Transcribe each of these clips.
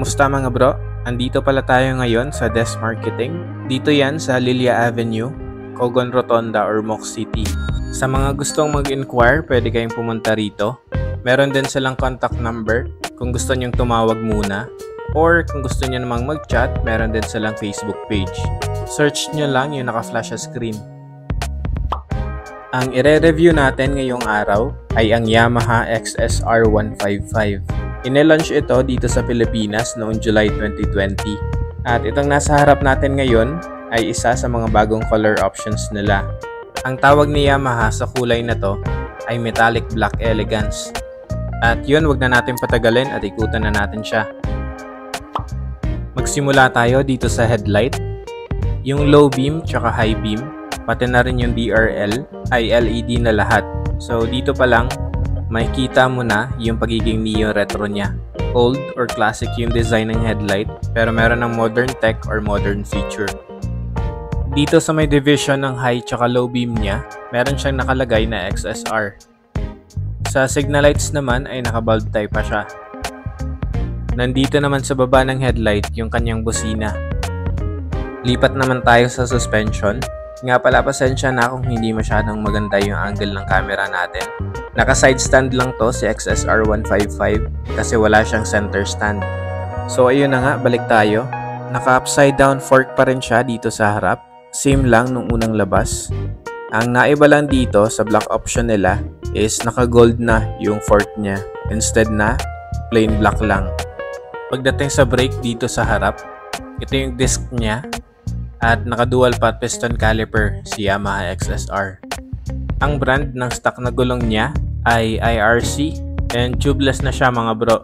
Kumusta mga bro? Andito pala tayo ngayon sa Desk Marketing. Dito yan sa Lilia Avenue, Cogon Rotonda or Moc City. Sa mga gustong mag-inquire, pwede kayong pumunta rito. Meron din silang contact number kung gusto nyong tumawag muna. Or kung gusto nyo namang mag-chat, meron din silang Facebook page. Search nyo lang yung naka-flash sa screen. Ang ire-review natin ngayong araw ay ang Yamaha XSR 155. Ine-launch ito dito sa Pilipinas noong July 2020. At itong nasa harap natin ngayon ay isa sa mga bagong color options nila. Ang tawag ni Yamaha sa kulay na to ay Metallic Black Elegance. At yun, wag na natin patagalin at ikutan na natin siya. Magsimula tayo dito sa headlight. Yung low beam tsaka high beam, pati na rin yung DRL ay LED na lahat. So dito pa lang, makikita mo na yung pagiging neo retro niya. Old or classic yung design ng headlight, pero meron ng modern tech or modern feature. Dito sa may division ng high tsaka low beam niya, meron siyang nakalagay na XSR. Sa signal lights naman ay naka-bulb type pa siya. Nandito naman sa baba ng headlight yung kanyang busina. Lipat naman tayo sa suspension. Nga pala, pasensya na kung hindi masyadong maganda yung angle ng camera natin. Naka-side stand lang to si XSR 155 kasi wala siyang center stand. So ayun na nga, balik tayo. Naka-upside down fork pa rin siya dito sa harap. Same lang nung unang labas. Ang naiba lang dito sa black option nila is naka-gold na yung fork niya instead na plain black lang. Pagdating sa brake dito sa harap, ito yung disc niya. At naka-dual pot piston caliper si Yamaha XSR. Ang brand ng stock na gulong niya ay IRC and tubeless na siya mga bro.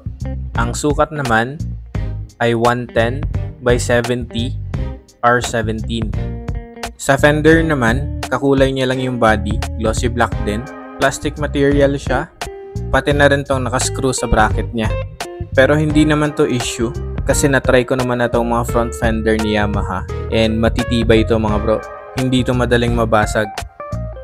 Ang sukat naman ay 110 by 70 R17. Sa fender naman, kakulay niya lang yung body, glossy black din. Plastic material siya, pati na rin tong nakascrew sa bracket niya. Pero hindi naman to issue kasi natry ko naman na itong mga front fender ni Yamaha and matitibay ito mga bro. Hindi ito madaling mabasag.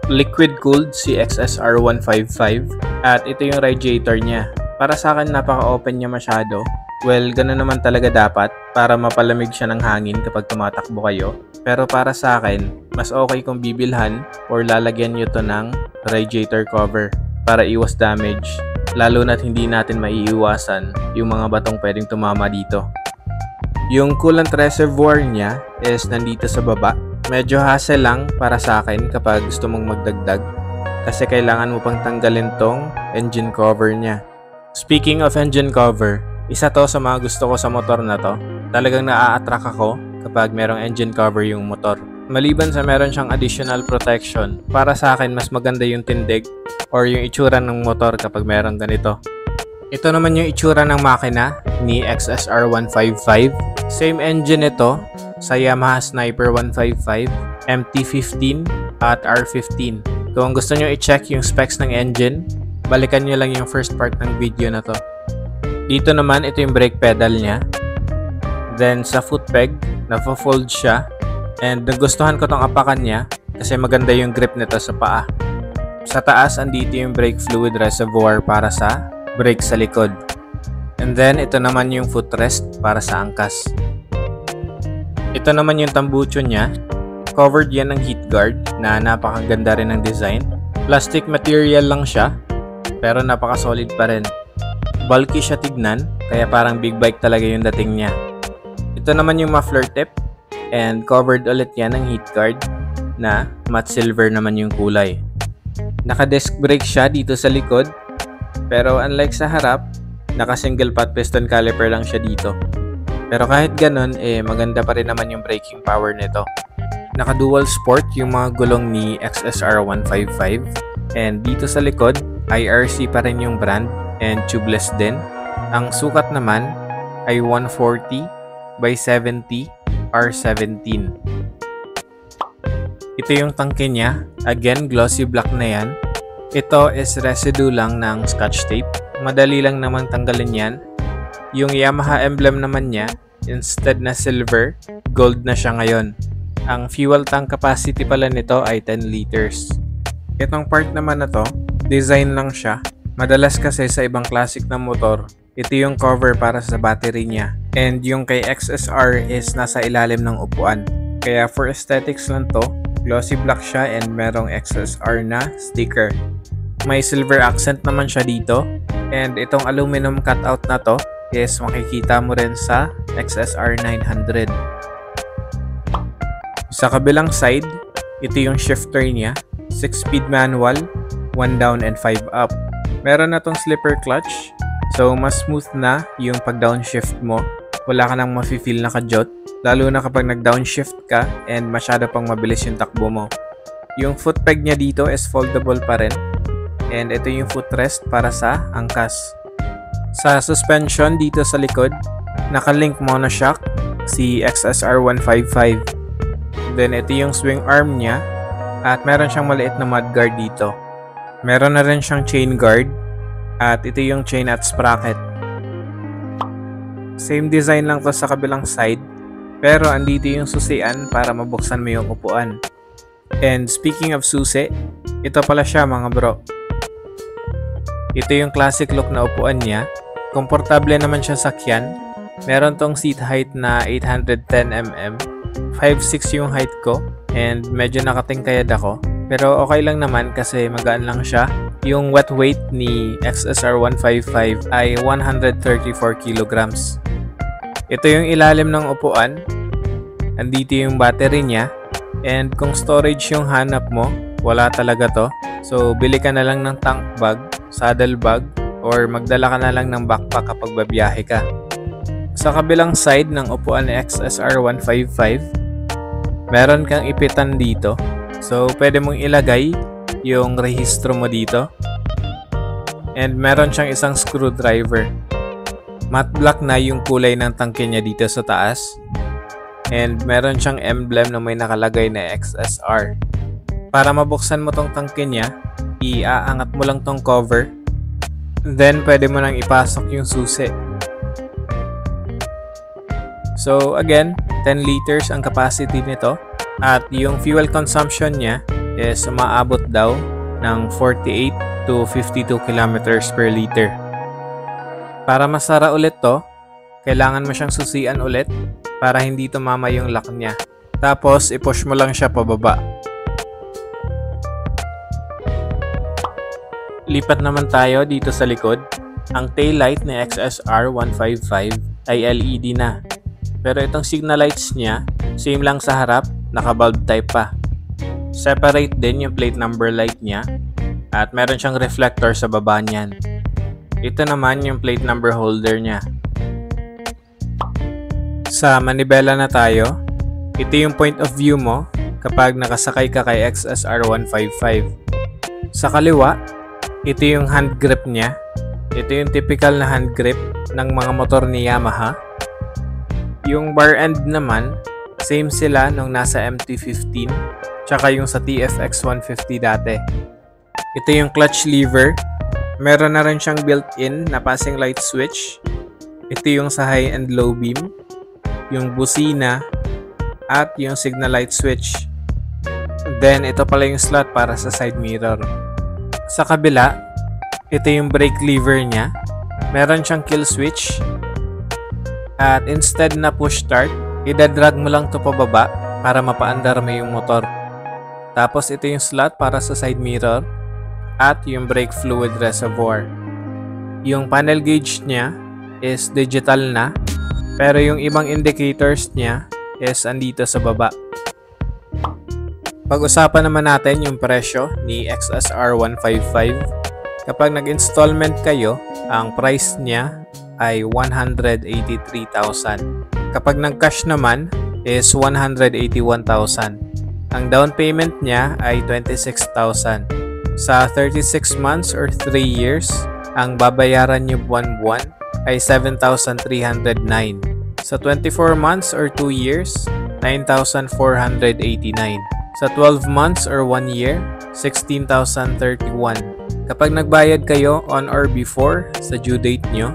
Liquid cooled si XSR 155 at ito yung radiator niya. Para sa akin napaka-open niya masyado. Well, ganun naman talaga dapat para mapalamig siya ng hangin kapag tumatakbo kayo. Pero para sa akin, mas okay kung bibilhan or lalagyan nyo to ng radiator cover para iwas damage. Lalo na't hindi natin maiiwasan yung mga batong pwedeng tumama dito. Yung coolant reservoir niya is nandito sa baba. Medyo hassle lang para sa akin kapag gusto mong magdagdag kasi kailangan mo pang tanggalin tong engine cover niya. Speaking of engine cover, isa to sa mga gusto ko sa motor na to. Talagang naa-attract ako kapag merong engine cover yung motor. Maliban sa meron siyang additional protection, para sa akin mas maganda yung tindig or yung itsura ng motor kapag meron ganito. Ito naman yung itsura ng makina ni XSR 155. Same engine ito sa Yamaha Sniper 155, MT-15 at R15. Kung gusto nyo i-check yung specs ng engine, balikan nyo lang yung first part ng video na to. Dito naman, ito yung brake pedal niya. Then sa foot peg, na-fold siya. And nagustuhan ko tong apakan niya kasi maganda yung grip nito sa paa. Sa taas, andito yung brake fluid reservoir para sa brake sa likod. And then, ito naman yung footrest para sa angkas. Ito naman yung tambucho niya. Covered yan ng heat guard na napakaganda rin ng design. Plastic material lang siya, pero napaka-solid pa rin. Bulky siya tignan, kaya parang big bike talaga yung dating niya. Ito naman yung muffler tip. And covered ulit yan ng heat guard na matte silver naman yung kulay. Naka-disc brake siya dito sa likod. Pero unlike sa harap, naka-single pot piston caliper lang siya dito. Pero kahit ganun, maganda pa rin naman yung braking power nito. Naka-dual sport yung mga gulong ni XSR 155. And dito sa likod, IRC pa rin yung brand and tubeless din. Ang sukat naman ay 140 by 70 R17. Ito yung tangke niya. Again, glossy black na yan. Ito is residue lang ng scotch tape. Madali lang naman tanggalin yan. Yung Yamaha emblem naman niya, instead na silver, gold na siya ngayon. Ang fuel tank capacity pala nito ay 10 liters. Itong part naman na to, design lang siya. Madalas kasi sa ibang classic na motor, ito yung cover para sa battery niya. And yung kay XSR is nasa ilalim ng upuan. Kaya for aesthetics lang to, glossy black siya and merong XSR na sticker. May silver accent naman siya dito. And itong aluminum cutout na to is makikita mo rin sa XSR 900. Sa kabilang side, ito yung shifter niya. 6-speed manual, 1 down and 5 up. Meron na tong slipper clutch. So mas smooth na yung pag downshift mo. Wala ka nang mafe-feel na kajot. Lalo na kapag nag-downshift ka and masyado pang mabilis yung takbo mo. Yung foot peg niya dito is foldable pa rin. And ito yung footrest para sa angkas. Sa suspension dito sa likod, naka-link monoshock si XSR 155. Then ito yung swing arm niya at meron siyang maliit na mudguard dito. Meron na rin siyang chain guard at ito yung chain at sprocket. Same design lang to sa kabilang side pero andito yung susian para mabuksan mo yung upuan. And speaking of susi, ito pala siya mga bro. Ito yung classic look na upuan niya. Komportable naman siya sakyan. Meron tong seat height na 810mm. 5'6" yung height ko and medyo nakatingkayad ako. Pero okay lang naman kasi magaan lang siya. Yung wet weight ni XSR 155 ay 134 kilograms. Ito yung ilalim ng upuan. Andito yung battery niya. And kung storage yung hanap mo, wala talaga to. So bili ka na lang ng tank bag, saddle bag, or magdala ka na lang ng backpack kapag babiyahe ka. Sa kabilang side ng upuan ni XSR 155, meron kang ipitan dito. So pwede mong ilagay yung rehistro mo dito. And meron siyang isang screwdriver. Matte black na yung kulay ng tangke niya dito sa taas. And meron siyang emblem na may nakalagay na XSR. Para mabuksan mo tong tangke niya, iaangat mo lang tong cover. Then pwede mo nang ipasok yung susi. So again, 10 liters ang capacity nito. At yung fuel consumption niya is umaabot daw ng 48 to 52 kilometers per liter. Para masara ulit to, kailangan mo siyang susian ulit para hindi tumama yung lock niya. Tapos i-push mo lang siya pababa. Lipat naman tayo dito sa likod. Ang taillight ni XSR 155 ay LED na. Pero itong signal lights niya, same lang sa harap, naka-bulb type pa. Separate din yung plate number light niya at meron siyang reflector sa baba niyan. Ito naman yung plate number holder niya. Sa manibela na tayo, ito yung point of view mo kapag nakasakay ka kay XSR 155. Sa kaliwa, ito yung hand grip niya. Ito yung typical na hand grip ng mga motor ni Yamaha. Yung bar end naman, same sila nung nasa MT-15 tsaka yung sa TFX 150 dati. Ito yung clutch lever. Meron na rin siyang built-in na passing light switch. Ito yung sa high and low beam, yung busina, at yung signal light switch. Then ito pala yung slot para sa side mirror. Sa kabila, ito yung brake lever niya. Meron siyang kill switch. At instead na push start, idadrag mo lang ito pababa para mapaandar mo yung motor. Tapos ito yung slot para sa side mirror at yung brake fluid reservoir. Yung panel gauge niya is digital na, pero yung ibang indicators niya is andito sa baba. Pag-usapan naman natin yung presyo ni XSR 155. Kapag nag-installment kayo, ang price niya ay 183,000. Kapag nag-cash naman is 181,000. Ang down payment niya ay 26,000. Sa 36 months or 3 years, ang babayaran niyo buwan-buwan ay 7,309. Sa 24 months or 2 years, 9,489. Sa 12 months or 1 year, 16,031. Kapag nagbayad kayo on or before sa due date nyo,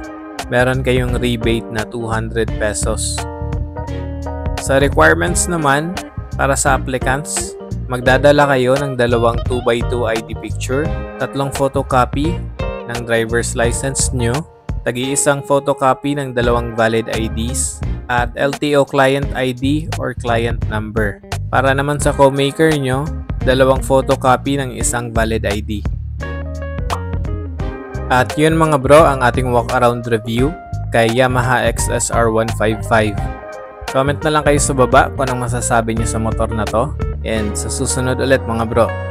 meron kayong rebate na 200 pesos. Sa requirements naman, para sa applicants, magdadala kayo ng dalawang 2x2 ID picture, tatlong photocopy ng driver's license nyo, tagi-isang photocopy ng dalawang valid IDs, at LTO client ID or client number. Para naman sa co-maker nyo, dalawang photocopy ng isang valid ID. At yun mga bro ang ating walk-around review kay Yamaha XSR 155. Comment na lang kayo sa baba kung anong masasabi nyo sa motor na to. And sa susunod ulit mga bro.